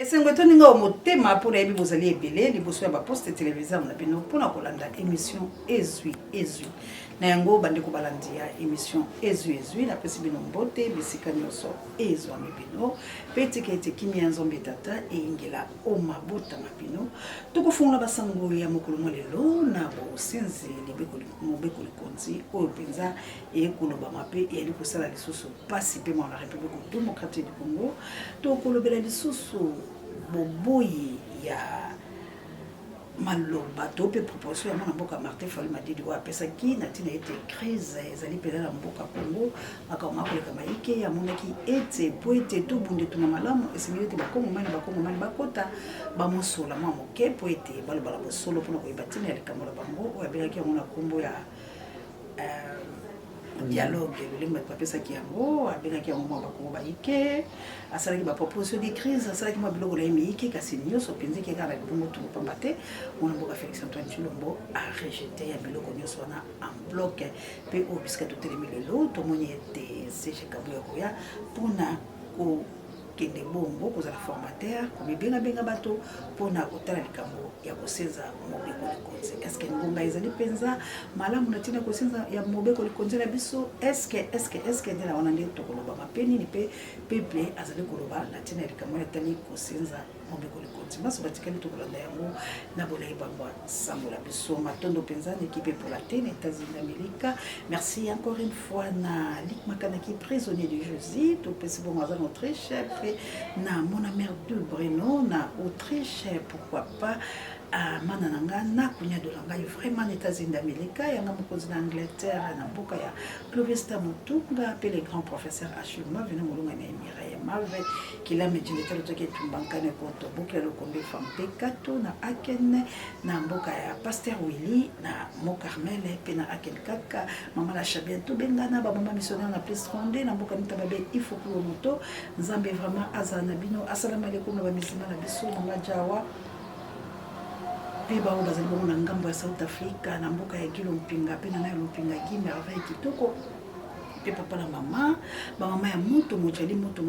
Esengweto ninga omotema pour yebi bozali ebele liboso ya ba poste téléviseur na bino pona kolanda émission ezwi na yango bande ko balandi ya émission ezwi na pesi bino mbote bisika nyoso ezwa mibino petikete kimia nzombe tata e ingela o mabota mabino tukufunga basango ya mokolo lelo na bo senzi libeko mobeko likonzi o penza e koloba mape e likusala lisusu pasi pe na République démocratique du Congo to kolobela lisusu boboyi ya maloba to pe proposition ya mboka Martin Fayulu Madidi wa pesa ki na tina ete crise ezali pela na mboka Congo akoma koleka maike ya monaki ete poete to bunde tuna malamu esimilete bakongo mani bakota bamosola mwa moke poete balobala bosolo pona ko ibatina ya likambola bango o abelaki mona kombo ya dialogue le lemba papesa ki yango abelaki yango mwa bakongo baike asalaki ba proposition de crise asalaki mwa biloko la yemiki kasi nyonso penzi ke kala bongo to pambate mona mboka Félix Antoine Tshilombo a rejeté ya biloko nyonso wana en bloc pe o biska to telemilelo to moni ete CG Kabuya koya pona ko kende bongo kozala formateur komibenga bato pona kotala likambo ya kosenza mobeko likonzi est-ce que ngonga ezali penza malamu na tina kosenza ya mobeko likonzi na biso est-ce que ndela wana nde tokoloba mapeni ni pe peuple azali koloba na tina likambo ya tali kosenza mobeko likonzi maso batikali tokolanda yango na bolai bangwa sambo la biso matondo penza l'équipe pour la télé États-Unis d'Amérique merci encore une fois na Lik Makana qui prisonnier du Jésus to pesi bon azan Autriche na mon mère de Breno na Autriche pourquoi pas à manananga na kunya de langa vraiment États-Unis d'Amérique yanga mokozi na Angleterre na boka ya Clovesta Mutunga appelé les grands professeurs Ashuma venu molunga na Mireille Mave kila medileta lotoke tumbankane konto boka le kombe fampe kato na Aken na mboka ya Pasteur Willy na Mo Carmel pe na Aken kaka mama la chabien to bengana ba mama missionnaire na plus ronde na mboka ntababe il faut que moto nzambe vraiment azana bino assalamu alaikum na ba misima na biso mama jawa pe ba bazali bongo na ngambo ya South Africa na mboka ya Gilo Mpinga pe na Lupinga Gimbe avec kitoko pe papa na mama ba mama ya moto mochali moto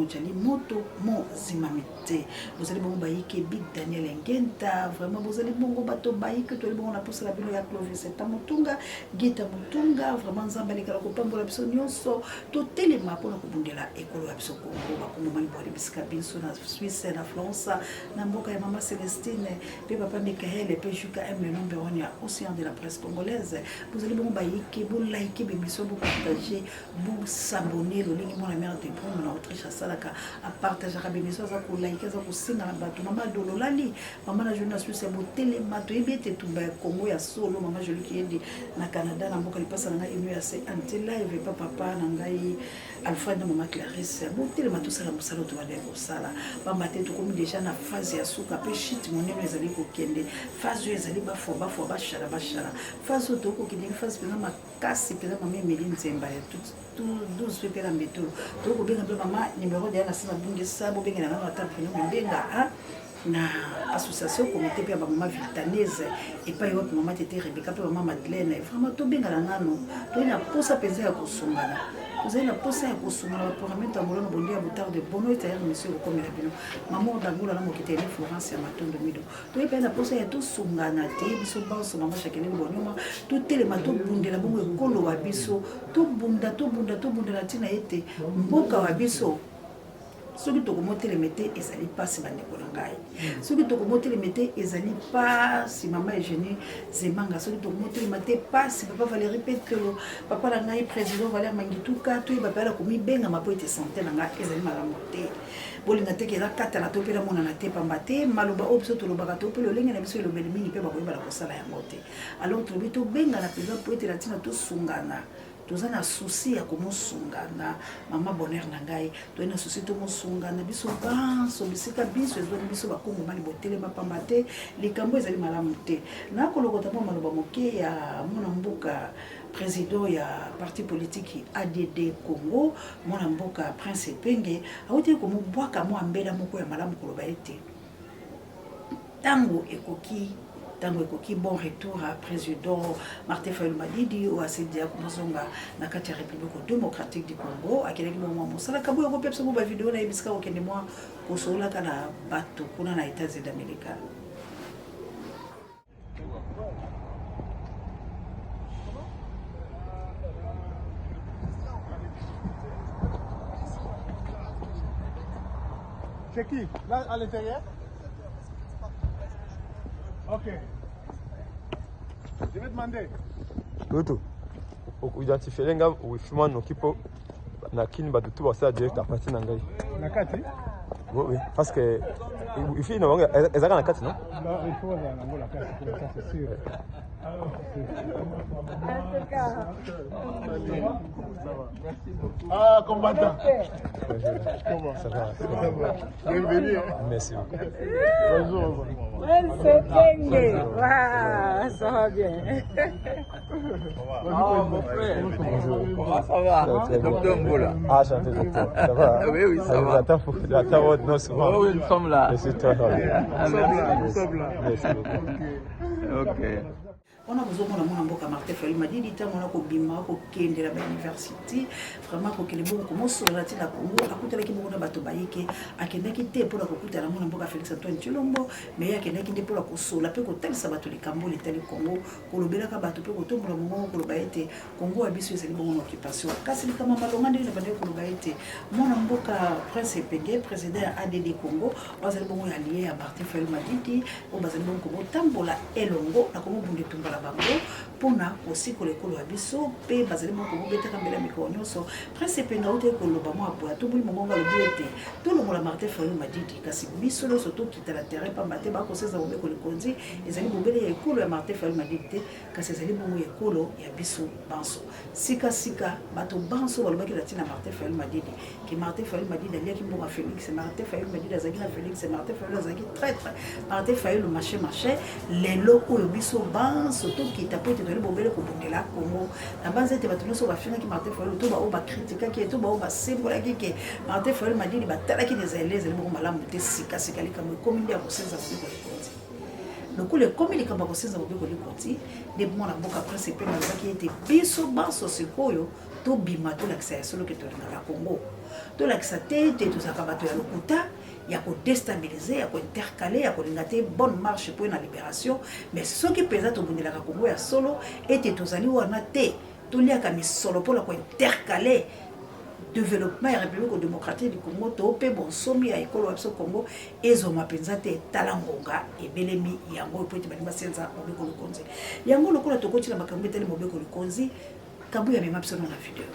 mo zimamite bozali bongo bayike Big Daniel Ngenta vraiment bozali bongo bato bayike to bongo na posa la bilo ya Clovis Mutunga Gita Mutunga vraiment nzamba lekala ko pambola biso nyonso to telema pona ko bundela ekolo ya biso Kongo ba komo mali boli bisika biso na Suisse na France na mboka ya mama Celestine pe papa Michael pe Juka M le number 1 ya Océan de la presse congolaise bozali bongo bayike bo like be biso bo partager vous s'abonner le link mon la mère de Bruno na Autriche à salaka à partager à bénéfice à ko like à ko singa na bato mama dololali mama na jeune Suisse bo télé mato ebete tout ba Congo ya solo mama joli qui est na Canada na mboka lipasa na inu ya se anti live papa na ngai Alpha na mama Clarisse bo télé mato sala musalo to ba de ko sala mama te to comme déjà na phase ya suka pe shit monene ezali ko kende phase ezali ba fo ba shara phase to ko kende phase pena makasi pena mama Emeline Nzemba ya tout 12 pepe la métaux donc bien un maman numéro de la sina bunge sabo bien na na tape no benga na association comité pe maman Vitanaise et pas yo maman tete Rebecca pe maman Madeleine vraiment to benga na nano to na posa penza ya kosungana vous avez la posa ya kosungana pour mettre en molano bondia butard de bono et tailleur monsieur le comme la bino maman d'angola na mokité ni Florence ya matondo mido to pe na posa ya to sungana te biso ba so maman chakene bonoma to tele mato bundela bongo ekolo wa biso to bunda la tina ete mboka wa biso soki tokomote le mete ezali pasi bande kolongai soki tokomote le mete ezali pasi mama Eugénie Zemanga soki tokomote le mete pasi papa Valérie Petelo papa la ngai président Valérie Mangituka to ba bala komi benga mapo ete santé na ngai ezali malamu te bolinga te kela kata na to pela mona na te pambate maloba opso to lobaka to pelo lenga na biso lo beli mingi pe ba koyeba la kosala yango te alors to bito benga na président po ete la tina to sungana toza na souci ya komosungana mama bonheur na ngai to na souci to mosungana biso banso bisika biso ezo biso bakongo mali botele mapamba te likambo ezali malamu te na kolokota mo maloba moke ya mona mboka président ya parti politique ADD Congo mona mboka Prince Penge auti ko mobwaka mo ambela moko ya malamu koloba ete tango ekoki tango ekoki bon retour à président Martin Fayulu Madidi ou à Sedia Kumuzonga na kati ya République démocratique du Congo akeleki mo mosala kabo ya kopepsa mo ba vidéo na ebisika okende moi kosola kana bato kuna na États-Unis d'Amérique. C'est qui? Là, à l'intérieur? Ok. Je vais demander. Tutu, identifier les gars où ils font nos kipo na kini ba tutu basa direct à partir na ngai. Na kati? Oui, parce que il fait non ezaka na kati non? Non, il faut aller na la kati pour ça c'est sûr. Ah, combattant. Comment ça va? Bienvenue. Merci beaucoup. Bonjour. Waouh, ça va bien. Mon frère. Bonjour. Ça va, docteur Mbola. Ah, chanté docteur. Ça va? Oui, oui, ça va. J'attends non souvent. Oh, oui, nous sommes là. Je suis très heureux. Nous sommes là. Merci beaucoup. Ok. On a besoin de mon amboka Martin Fayulu Madidi on a ko bima ko kende la université vraiment ko kele bon comment sur la tina Congo akutela ki moko na bato bayike akende ki te pour ko kutela mon amboka Félix Antoine Tshilombo mais akende ki te pour ko sola pe ko telisa bato likambo litali Congo ko lobela ka bato pe ko tombola mongo ko lobaete Congo abiso ezali bon occupation kasi kama malonga ndenge na bande ko lobaete mon amboka Prince Epenge président ADD Congo bazali bon allié à Martin Fayulu Madidi o bazali bon ko tambola elongo na ko bunde tumbala bango pona aussi ko lekolo abiso pe bazali moko bobeta kambela mikonyo so Prince Epenge ote ko loba mo apo atumbuli mongo ngalobiete to lo mola Martin Fayulu Madidi kasi biso lo surtout kita la terrain pa mate ba ko seza bobe ko lekonzi ezali bobele ya ekolo ya Martin Fayulu Madidi kasi ezali bongo ekolo ya biso banso sika bato banso balobaki la tina Martin Fayulu Madidi ki Martin Fayulu Madidi aliaki mboka Félix Martin Fayulu Madidi azaki na Félix Martin Fayulu azaki traître Martin Fayulu marché lelo oyo biso banso to kita pote to bobele ko bundela Congo na banze te bato nyonso bafina ki Martin Fayulu to ba o ba critique ki to ba o ba sembola ki ke Martin Fayulu Madidi batala ki des élèves mo malamu te sika likambo komindi ya kosenza ko konti lokule komili kamba kosenza ko konti de mwana mboka Prince Epenge azaki ete biso banso sikoyo to bima to lakisa solo ke to na Congo to lakisa te to zakabato ya lokuta ya ko déstabiliser ya ko intercaler ya ko lingate bonne marche pour la libération mais ce qui pesa to bundela ka Congo ya solo était tozali wana te to liaka misolo pour la ko intercaler développement ya République démocratique du Congo to pe bon somi ya ekolo ya Congo ezoma penza te talangonga ebelemi yango po ete balima senza mobeko lukonzi yango lokola tokoti na makambo etali mobeko lukonzi kabu ya mema biso na vidéo.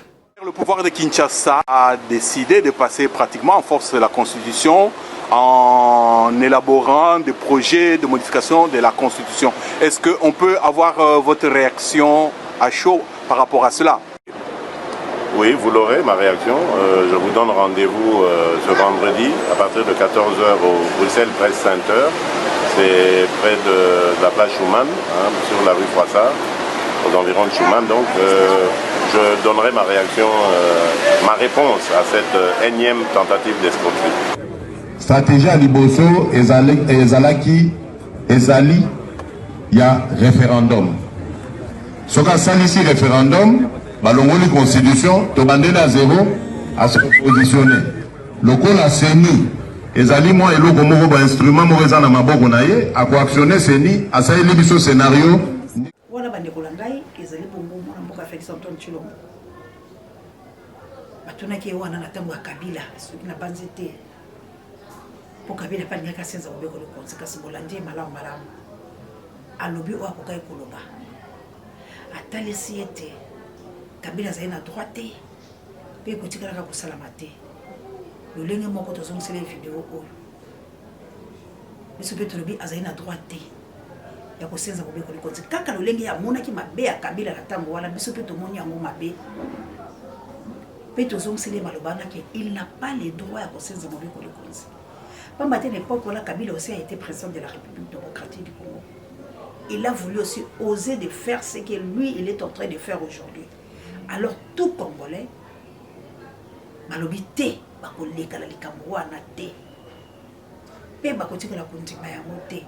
Le pouvoir de Kinshasa a décidé de passer pratiquement en force de la Constitution en élaborant des projets de modification de la Constitution. Est-ce qu'on peut avoir votre réaction à chaud par rapport à cela? Oui, vous l'aurez, ma réaction. Je vous donne rendez-vous ce vendredi à partir de 14h au Bruxelles Press Center. C'est près de la place Schuman, sur la rue Froissart, aux environs de Schuman. Donc, je donnerai ma réaction, ma réponse à cette énième tentative d'escroquerie. Stratégie à Liboso, Ezalaki, Ezali, il y a référendum. Ce qu'on a ici, référendum, balongoli constitution, tobandé à zéro, à se positionner. Le col a CENI, Ezali, moi, et le gomo, instrument, mauvais en amaboko naye, à coactionner CENI, à ça, il y a scénario. Voilà, Bandekolangai, Ezali, Bongo, Mboka Félix Antoine Tshilombo. Batunaki wana na tango ya Kabila, soki na banzete. Po Kabila pa nyaka senza obeko le konse kasi bolandi malamu. Alobi o akokai koloba. Atalisi ete Kabila zai na droite pe kotikala ka kosalama te. Lolenge moko tozongisela video oyo. Biso pe tolobi azai na droite ya kosenza obeko le konse. Kaka lolenge ya monaki mabe ya Kabila na tango wana biso pe tomoni yango mabe. Il n'a pas les droits à procéder dans le Congo. Pendant l'époque où Kabila aussi a été président de la République démocratique du Congo, il a voulu aussi oser de faire ce que lui, il est en train de faire aujourd'hui. Alors tout Congolais, malobité, bakoleka la likambo wana te. Pe bakotika la kundima yango te.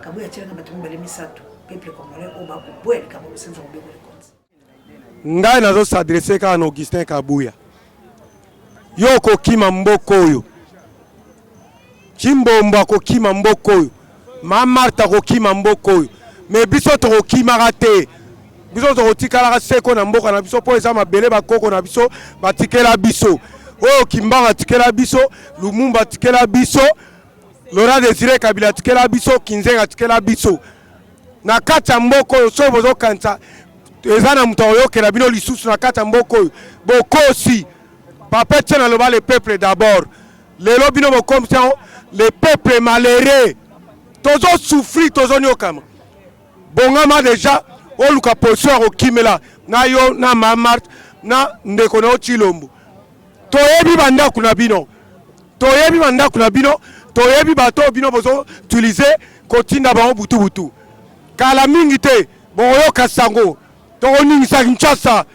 Kabuya tshiranga bato mbale misato peuple congolais o ba ko boel kabo senza ko beko lekonzi. Ngai nazo s'adresser ka na Augustin Kabuya. Yo ko kima mboko yo. Chimbomba ko kima mboko yo. Ma Martha ko kima mboko yo. Mais biso to ko kima rate. Biso to ko tikala seko na mboka na biso po eza mabele ba koko na biso ba tikela biso. Oh Kimbanga tikela biso, Lumumba tikela biso, Laurent Désiré Kabila tikela biso, Kinzenga tikela biso. Na kati ya mboko yo so bozo kanza eza na muto oyokela bino lisusu na kati ya mboko yo. Bokosi papa tient na le peuple d'abord. Lelo bino bokom le peuple malheureux. Tozo souffrir tozo nyokama. Bongama déjà oluka position okimela na yo na Mamart na ndeko na Chilombo. Toyebi banda kuna bino. Toyebi banda kuna bino. Toyebi bato bino bozo utiliser kotinda bango butu butu. Kala mingi te boyo kasango. Toninisa Kinshasa.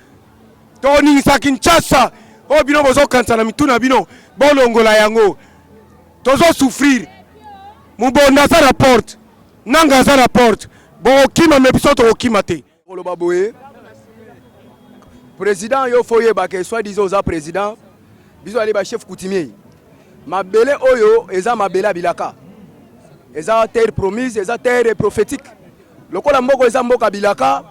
Toninisa Kinshasa. O bino bozo kansa na mituna bino. Bolongola yango. Tozo souffrir. Mubonda sa rapport. Nanga sa rapport. Bo kima mebiso to kima te. Koloba boye. Président yo foye ba ke soit disant za président. Biso ali ba chef coutumier. Mabele oyo eza mabele bilaka. Eza terre promise, eza terre prophétique. Lokola mboko eza mboka bilaka.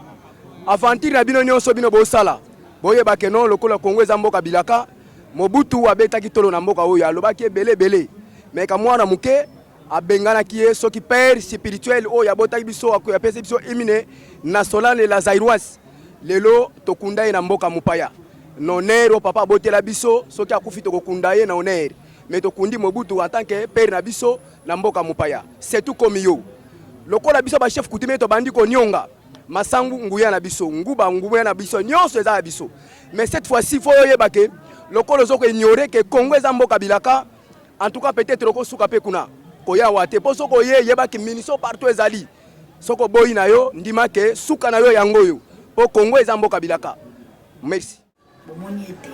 Aventure na bino nyonso bino bosala. Boye ba ke non lokola Congo eza mboka bilaka. Mobutu abetaki tolo na mboka oyo alobaki belé. Mais ka mwana muke abengana kiye soki père spirituel oyo abotaki biso akoya pese biso imine na solane la Zairoise. Lelo tokunda na mboka mupaya. Nonero papa botela biso soki akufi tokunda ye na honneur. Mais tokundi Mobutu en tant que père na biso na mboka mupaya. C'est tout comme yo. Lokola biso ba chef coutumier to bandi ko nyonga. Masangu nguya na biso, nguba nguya na biso, nyonso eza biso. Mais cette fois-ci faut yeba ke lokola zoko ignorer que Congo eza mboka bilaka. En tout cas peut-être loko suka pe kuna. Koya wate po soko yeba ke miniso partout ezali. Soko boyi na yo ndima ke suka na yo yango yo. Po Congo eza mboka bilaka. Merci. Bomoni ete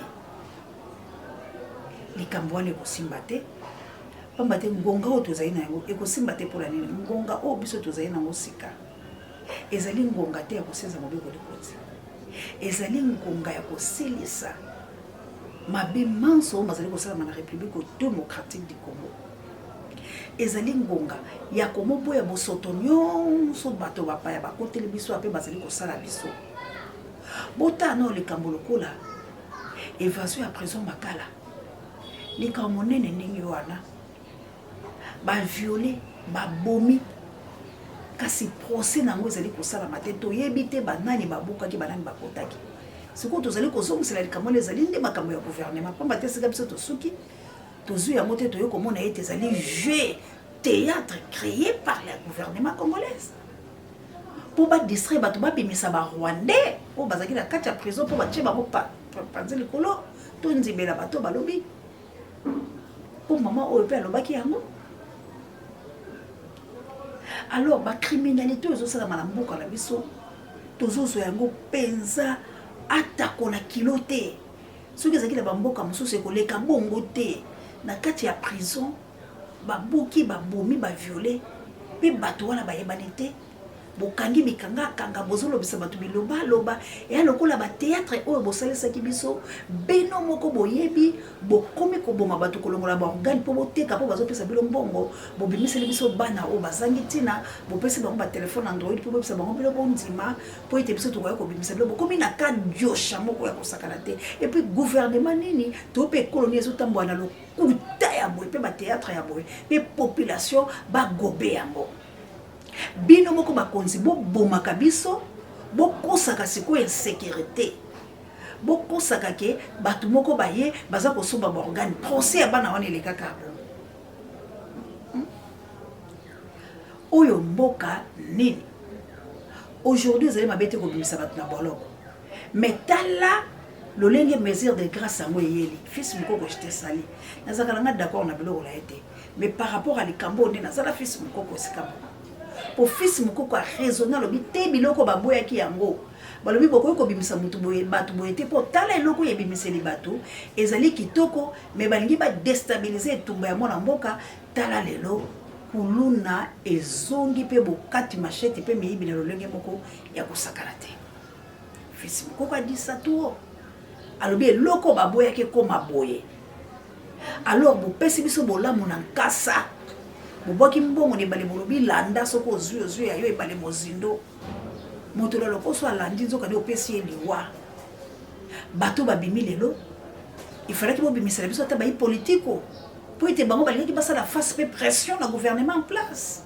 likambo wana ekosimba te pamba te ngonga oyo tozali na yango ekosimba te mpola nini ngonga oyo biso tozali nango sika ezali ngonga te ya kosenza mobeko likonzi ezali ngonga ya kosilisa mabe manso oyo bazali kosalama na république démocratique du Congo ezali ngonga ya komoboya bosoto nyonso bato bapaya bakoteli biso ape bazali kosala biso botana oyo likambo lokola évasion ya prison makala likambo monene ndenge wana baviole babomi kasi procès nango ezali kosalama te toyebi te banani babukaki banani bakotaki sikoyo tozali kozongisela likambo ezali nde makambo ya gouvernement pamba te sika biso tosuki tozwi yango te toye komona ete ezali jeu théâtre créé par le gouvernement congolaise pour distraire bato babimisa barwandais oyo bazalaki na kati ya prison mpo batie bango panze likolo to nzimela bato balobi mpo mama oyo mpe alobaki yango alors bacriminalité oyo ezosalama na mboka na biso tozozwa yango mpenza atako na kilo te soki ezalaki na bamboka mosusu ekoleka bongo te na kati ya prison babuki babomi baviole mpe bato wana bayebani te bokangi mikanga kanga bozolobisa bato biloba loba eya lokola batéâtre oyo bosalisaki biso beno moko boyebi bokomi koboma bato kolongola baorgane mpo boteka mpo bazopesa bilo mbongo bobimiseli biso bana oyo bazangi ntina bopesi bango batelefone android mpo bopesa bango biloko ndima mpo ete biso tokoya kobimisa bilo bokomi na ka diosha moko ya kosakana te epuis gouvernement nini to mpe ekolonie ezotambola na lokuta ya boye mpe batéâtre ya boye mpe population bagobe yango bino moko bakonzi bobomaka biso bokosaka sikoyo insécurité bokosaka ke bato moko baye baza kosomba baorgane procès ya bana wana elekaka oyo mboka nini aujourd'hui ezali mabe te kobimisa bato na boloko mais tala lolenge mesure de grâce yango eyeli fils mokoko jete sali nazalaka nanga d'accord na biloko na ye te mais par rapport à likambo nde nazala fils mokoko esika moko po fils mokoko a raisonné lobi te biloko baboyaki yango balobi bokoki kobimisa mutu boye bato boye te mpo tala eloko yebimiseli bato ezali kitoko me balingi badestabilize etumba ya mwana mboka tala lelo kuluna ezongi pe bokati machete pe miyibi na lolenge moko ya kosakana te. Fils moko a dit ça tout. Alobi eloko baboya ke koma boye. Alors bo pesi biso bolamu na nkasa. Boboki mbongo ne bale bolobi landa soko zui ya yo e bale mozindo. Moto la lokoso alandi nzoka de opesi eliwa. Bato babimi lelo. Il fallait que bobimisa biso ta bayi politiko. Pour être bango balinga ki basa la face pe pression na gouvernement en place.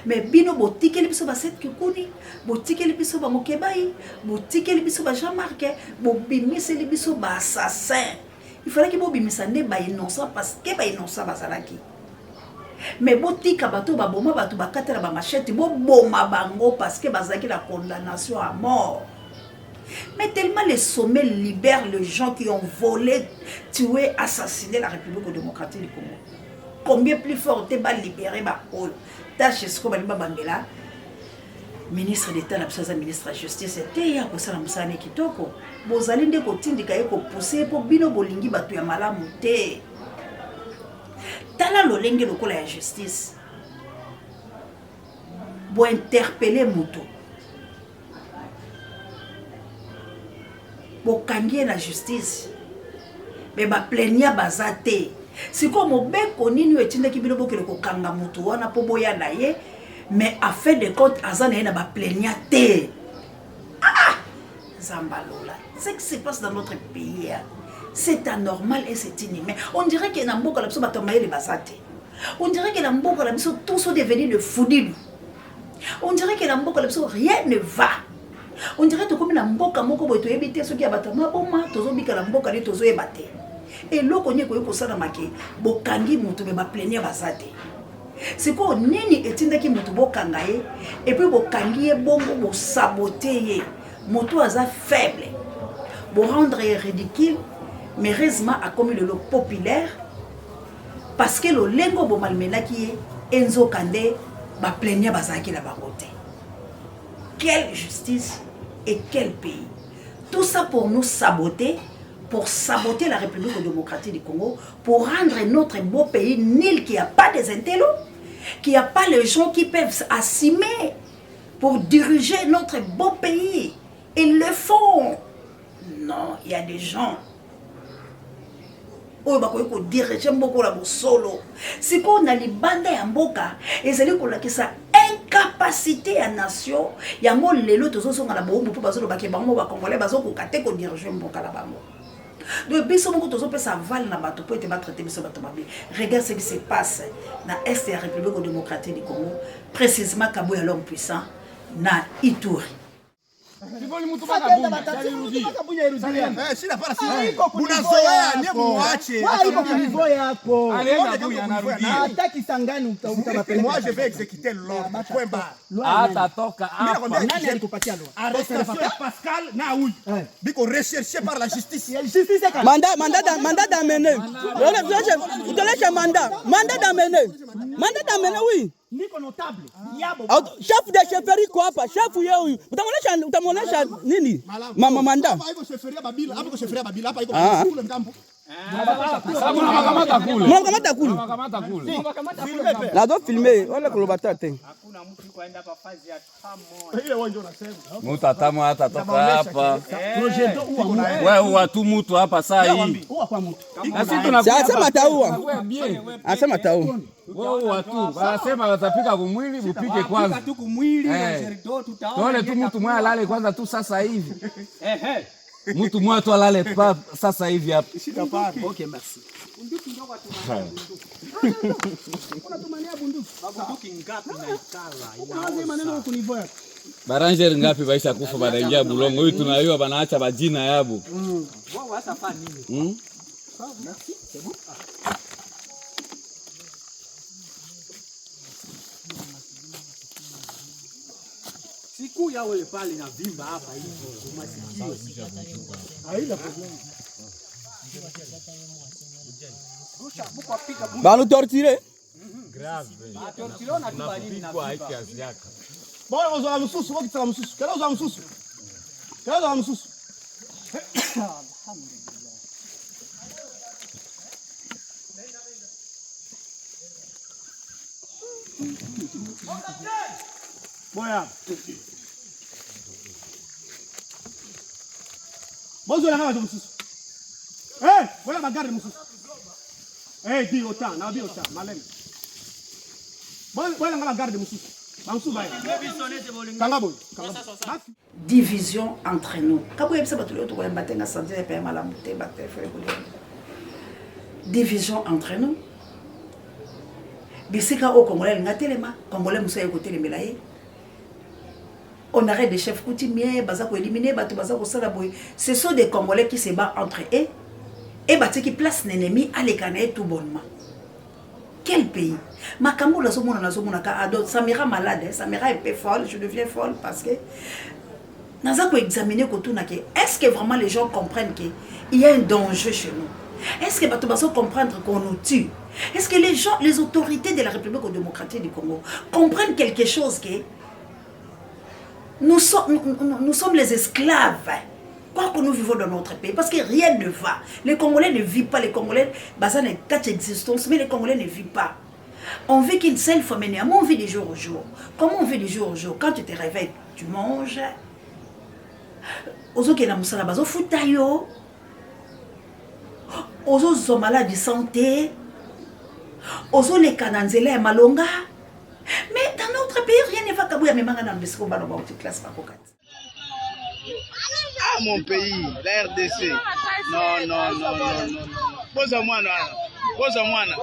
Mais bino botike li biso ba set kikuni, botike li biso ba mokebai, botike li biso ba Jean-Marc, bobimisa li biso ba assassin. Il fallait que bobimisa ne ba innocent parce que ba innocent bazalaki. Mais botika bato ba boma bato ba katela ba machette bo boma bango parce que bazaki la condamnation à mort. Mais tellement les sommets libèrent les gens qui ont volé, tué, assassiné la République démocratique du Congo. Combien plus fort t'es pas libéré ma pôle. Tâche ce qu'on va dire ministre d'État, la ministre de la Justice, c'était ya ko sala musane kitoko. Bozali nde ko tindika ye ko pousser pour bino bolingi batu ya malamu te. Tala lolenge lokola ya justice. Bo interpeller muto. Bokangie la justice. Mais ba plaignant bazate. Si comme obeko nini wetinda ki bino bokele ko kanga mutu wana po boya na ye, mais à fait de compte azana na ba plaignant te. Ah! Zambalola. C'est ce qui se passe dans notre pays. C'est anormal et c'est inhumain. On dirait que na mboka la biso batomaye le bazate. On dirait que na mboka la biso tous sont devenus de foudilou. On dirait que na mboka la biso rien ne va. On dirait que comme la mboka moko boy to ebite soki abatama boma tozo bika la mboka ni tozo ebate. Et loko nye ko sala make bokangi mutu be ba plaignant bazate. C'est quoi nini etinda ki mutu bokanga ye et puis bokangi ye bongo bo saboter ye. Mutu aza faible. Bo rendre ridicule mais heureusement a commis le lot populaire parce que le lengo bo malmenaki Enzo Kandé ba plaignant bazaki la barote. Quelle justice et quel pays. Tout ça pour nous saboter, pour saboter la République démocratique du Congo, pour rendre notre beau pays nul, qui n'a pas des intellos, qui n'a pas les gens qui peuvent assumer pour diriger notre beau pays. Ils le font. Non, il y a des gens. Si on a les bandes en boca, et c'est là que ça incapacité à nation, il y a mon lelo tous sont à la bombe pour passer le baquet bango va congolais bazo ko kate ko diriger mboka la bango. De biso moko tous peut ça val na bato pour être traité biso bato mabe. Regarde ce qui se passe dans est de la République démocratique du Congo, précisément Kabuya l'homme puissant na Ituri. Moi je vais exécuter l'ordre. Point barre. Arrestation Pascal Naoui. Biko recherché par la justice. Mandat d'amener. Vous donnez mandat. Mandat d'amener. Mandat d'amener, oui. Chef de chefferie quoi pas chef huyu utamuonesha nini mama manda hapo chefferia babila hapo chefferia babila hapa iko kule ngambo mnakamata kule la do filmer wala kulobata te hakuna mtu kwenda hapa fazi ya 3 ile wewe ndio unasema mtu atamu hata toka hapa projet wewe watu mtu hapa saa hii kwa mtu sisi tunasema taua asema taua wao watu wanasema watapika kumwili upike kwanza tu kumwili tutaona tu mtu mmoja alale kwanza tu sasa hivi mtu mmoja tu alale pa sasa hivi hapa okay merci bunduki ndio watu unatumania bunduki bunduki ngapi na ikala inaanza maneno kunivoya Baranger ngapi baisha kufa banaingia bulongo huyu tunaiwa banaacha bajina yabo wao hata fa nini merci c'est bon siku yao ile pale na vimba hapa hivyo umasikio haina problem banu torturer grave torturer na tubali na kwa hiki aziaka bora uzo msusu wakati msusu kana uzo msusu alhamdulillah Boya. Bonjour la radio mususu. Voilà ma garde mususu. Dis autant, na bi autant, malem. Voilà ma garde mususu. Bangsu baye. Kanga boy. Division entre nous. Quand vous avez ça, vous avez battu la santé, vous avez mal à monter, division entre nous. Bisika au Congolais, Congolais, nous sommes côté les mélaillés. On arrête des chefs coutumiers, ce sont des Congolais qui se battent entre eux et qui placent l'ennemi à l'écaner tout bonnement. Quel pays? Makambo la somona ça m'ira malade, ça m'ira un peu folle, je deviens folle parce que nous avons examiné est-ce que vraiment les gens comprennent qu'il y a un danger chez nous? Est-ce que les gens comprennent qu'on nous tue? Est-ce que les gens, les autorités de la République démocratique du Congo comprennent quelque chose que nous sommes les esclaves, quoi que nous vivons dans notre pays, parce que rien ne va. Les Congolais ne vivent pas, les Congolais, ça n'est qu'une existence, mais les Congolais ne vivent pas. On vit qu'une seule fois, mais on vit du jour au jour. Comment on vit du jour au jour? Quand tu te réveilles, tu manges. Ozo qui na musala bazo futayo. Ozo sont malades de santé. Ozo les kananzela et malonga. Mais dans notre pays, rien ne va kabouya mais manga na mbisiko bano ba uti classe pa kokati. Ah mon pays, la RDC. Non. Boza mwana. Ah. Boza mwana.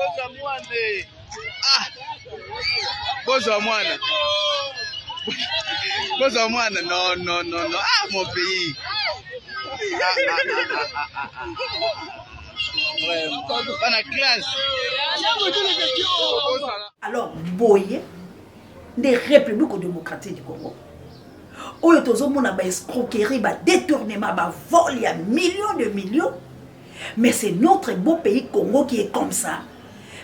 Non. Ah mon pays. Alors, boye des républiques démocratiques du Congo. Où est ba escroquerie, ba détournement, ba vol, il y a millions de millions. Mais c'est notre beau pays Congo qui est comme ça.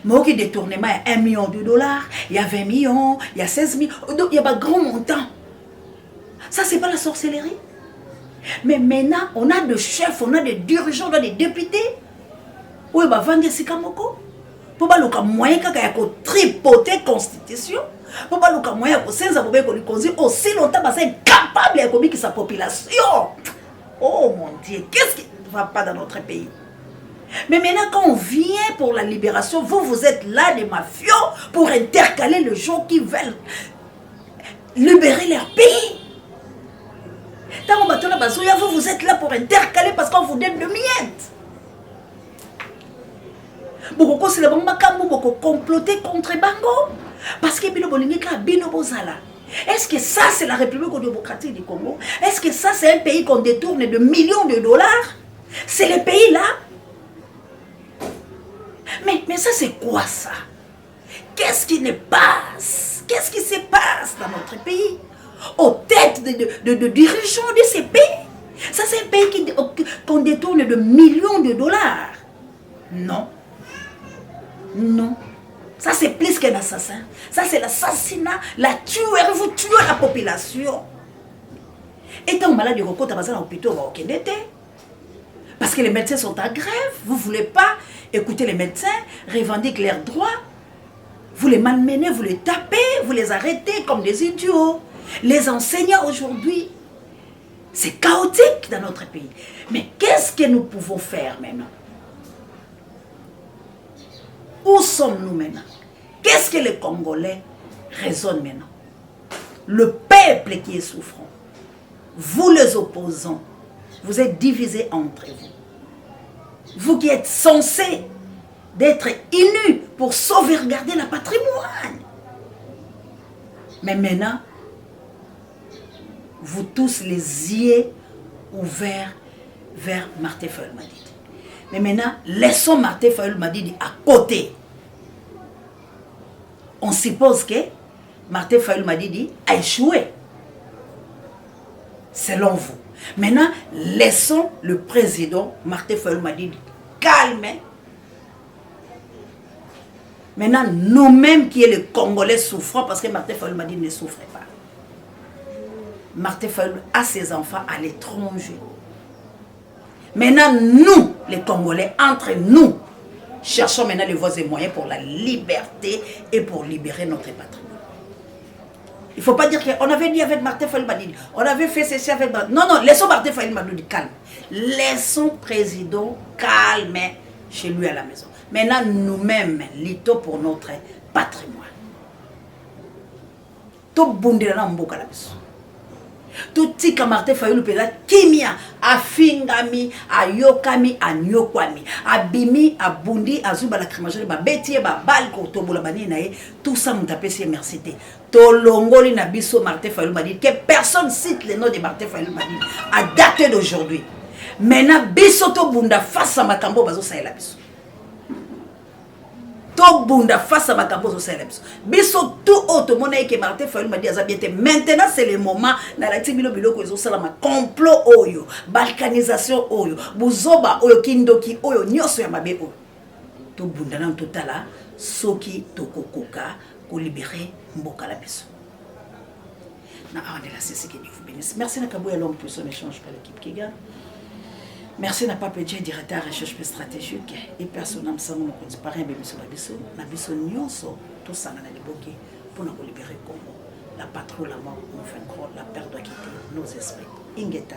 Mais qui détournement, il y a 1 million de dollars, il y a 20 millions, il y a 16 millions, il y a un grand montant. Ça, c'est pas la sorcellerie. Mais maintenant, on a des chefs, on a des dirigeants, on a des députés. Où est-ce que vous Sikamoko? Pour pas le moyen de tripoter la constitution. Pour pas le moyen de aussi longtemps que c'est capable de communiquer sa population. Oh mon Dieu, qu'est-ce qui ne va pas dans notre pays? Mais maintenant, quand on vient pour la libération, vous êtes là, des mafieux, pour intercaler les gens qui veulent libérer leur pays. Vous êtes là pour intercaler parce qu'on vous donne de miettes. Beaucoup c'est le bon makambo, beaucoup comploter contre Bango. Parce que Bino Bolingika, Bino Bozala. Est-ce que ça c'est la République démocratique du Congo? Est-ce que ça c'est un pays qu'on détourne de millions de dollars? C'est le pays là? Mais ça c'est quoi ça? Qu'est-ce qui ne passe? Qu'est-ce qui se passe dans notre pays? Aux têtes de dirigeants de ces pays? Ça c'est un pays qu'on détourne de millions de dollars? Non. Ça c'est plus qu'un assassin. Ça c'est l'assassinat, la tuerie, vous tuez la population. Étant malade de Roko, t'as un hôpital au Kénété. Parce que les médecins sont en grève. Vous ne voulez pas écouter les médecins, revendiquer leurs droits. Vous les malmenez, vous les tapez, vous les arrêtez comme des idiots. Les enseignants aujourd'hui, c'est chaotique dans notre pays. Mais qu'est-ce que nous pouvons faire maintenant? Où sommes-nous maintenant? Qu'est-ce que les Congolais raisonnent maintenant? Le peuple qui est souffrant. Vous les opposants, vous êtes divisés entre vous. Vous qui êtes censés d'être unis pour sauvegarder le patrimoine. Mais maintenant, vous tous les yeux ouverts vers Martin Fayulu Madidi. Mais maintenant, laissons Martin Fayulu Madidi à côté. On suppose que Martin Fayulu Madidi a échoué. Selon vous. Maintenant, laissons le président Martin Fayulu Madidi calme. Maintenant, nous-mêmes qui est les Congolais souffrants, parce que Martin Fayulu Madidi ne souffrait pas. Martin Fayulu a ses enfants à l'étranger. Maintenant, nous, les Congolais, entre nous, Cherchons maintenant les voies et moyens pour la liberté et pour libérer notre patrimoine. Il ne faut pas dire qu'on avait dit avec Martin Fayulu Madidi, on avait fait ceci avec Martin. Non, non, laissons Martin Fayulu Madidi calme. Laissons président calme chez lui à la maison. Maintenant, nous-mêmes, luttons pour notre patrimoine. Tout bondé dans mboka la biso. Tout tika Martin Fayulu pela kimia afingami ayokami anyokwami abimi abundi azuba la crimagène ba betie ba bal ko tobola bani nae tout ça m'tapesi merci té to longoli na biso Martin Fayulu Madidi que personne cite le nom de Martin Fayulu Madidi à date d'aujourd'hui. Maintenant biso to bunda face à makambo bazo sa la biso. To bunda face à makambo bazo sa la biso. Biso tout autre monnaie que Martin Fayulu Madidi azabiete. Maintenant c'est le moment na la tibilo biloko ezo sala ma complot oyo, balkanisation oyo, buzoba oyo kindoki oyo nyoso ya mabe oyo. To bunda na totala soki tokokoka ko libérer mboka la biso. Na on est là c'est ce que Dieu vous bénisse. Merci na Kabouya l'homme pour son échange par l'équipe qui gagne. Merci na Papa Dieu directeur recherche stratégique et personnel sango no konspare be biso na biso nyonso to sanga na liboki pour nous libérer Congo. La patrouille la mort nous fait croire la perte doit quitter nos esprits. Ingeta.